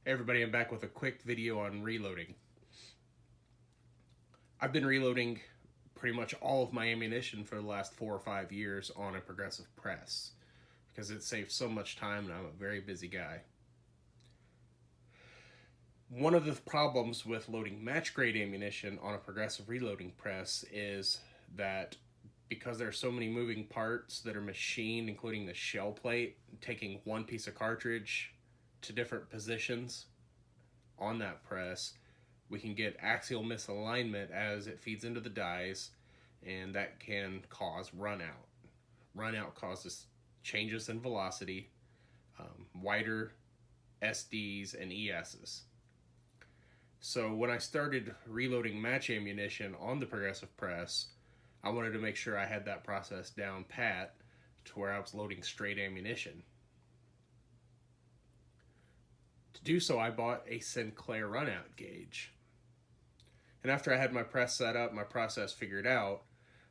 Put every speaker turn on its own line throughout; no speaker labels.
Hey everybody, I'm back with a quick video on reloading. I've been reloading pretty much all of my ammunition for the last 4 or 5 years on a progressive press because it saves so much time and I'm a very busy guy. One of the problems with loading match grade ammunition on a progressive reloading press is that because there are so many moving parts that are machined, including the shell plate, taking one piece of cartridge to different positions on that press, we can get axial misalignment as it feeds into the dies, and that can cause runout. Runout causes changes in velocity, wider SDs and ESs. So when I started reloading match ammunition on the progressive press, I wanted to make sure I had that process down pat to where I was loading straight ammunition. To do so, I bought a Sinclair Runout Gauge. And after I had my press set up, my process figured out,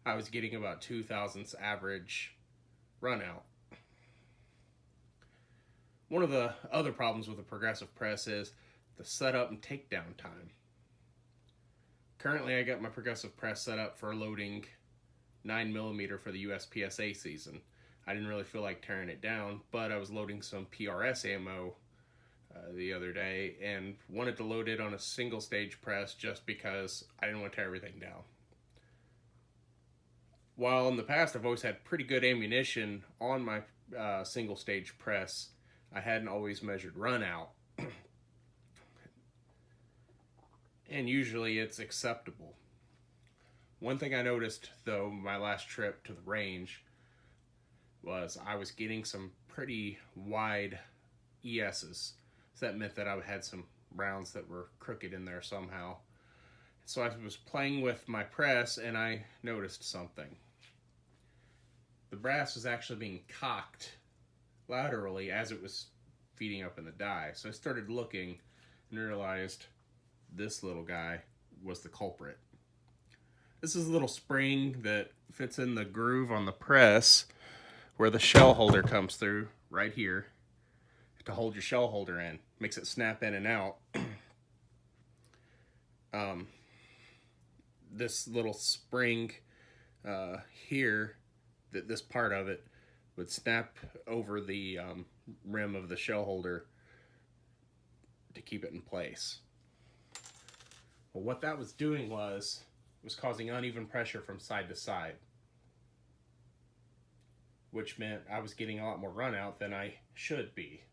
I was getting about 2 thousandths average runout. One of the other problems with a progressive press is the setup and takedown time. Currently, I got my progressive press set up for loading 9mm for the USPSA season. I didn't really feel like tearing it down, but I was loading some PRS ammo the other day and wanted to load it on a single stage press just because I didn't want to tear everything down. While in the past I've always had pretty good ammunition on my single stage press, I hadn't always measured runout. And usually it's acceptable. One thing I noticed though my last trip to the range was I was getting some pretty wide ESs. So that meant that I had some rounds that were crooked in there somehow. So I was playing with my press and I noticed something. The brass was actually being cocked laterally as it was feeding up in the die. So I started looking and realized this little guy was the culprit. This is a little spring that fits in the groove on the press where the shell holder comes through right here to hold your shell holder in. Makes it snap in and out. This little spring here, this part of it would snap over the rim of the shell holder to keep it in place. Well, what that was doing was causing uneven pressure from side to side, which meant I was getting a lot more runout than I should be.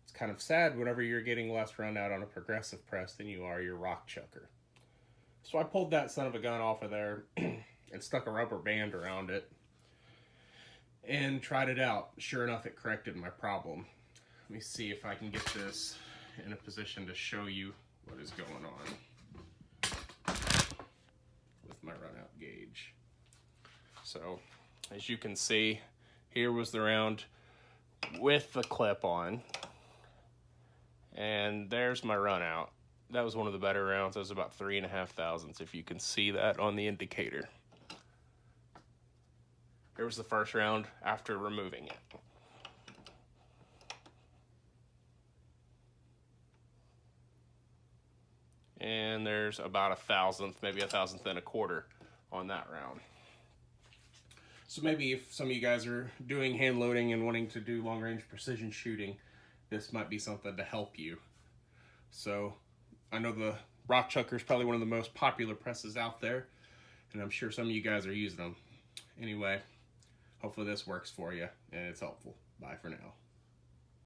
It's kind of sad whenever you're getting less runout on a progressive press than you are your Rockchucker. So I pulled that son of a gun off of there and stuck a rubber band around it and tried it out. Sure enough, it corrected my problem. Let me see if I can get this in a position to show you what is going on with my runout gauge. So as you can see, here was the round with the clip on, and there's my runout. That was one of the better rounds. That was about 3.5 thousandths, if you can see that on the indicator. Here was the first round after removing it. And there's about 1 thousandth, maybe 1 thousandth and a quarter on that round. So maybe if some of you guys are doing hand loading and wanting to do long range precision shooting, this might be something to help you. So I know the Rockchucker is probably one of the most popular presses out there, and I'm sure some of you guys are using them. Anyway, hopefully this works for you and it's helpful. Bye for now.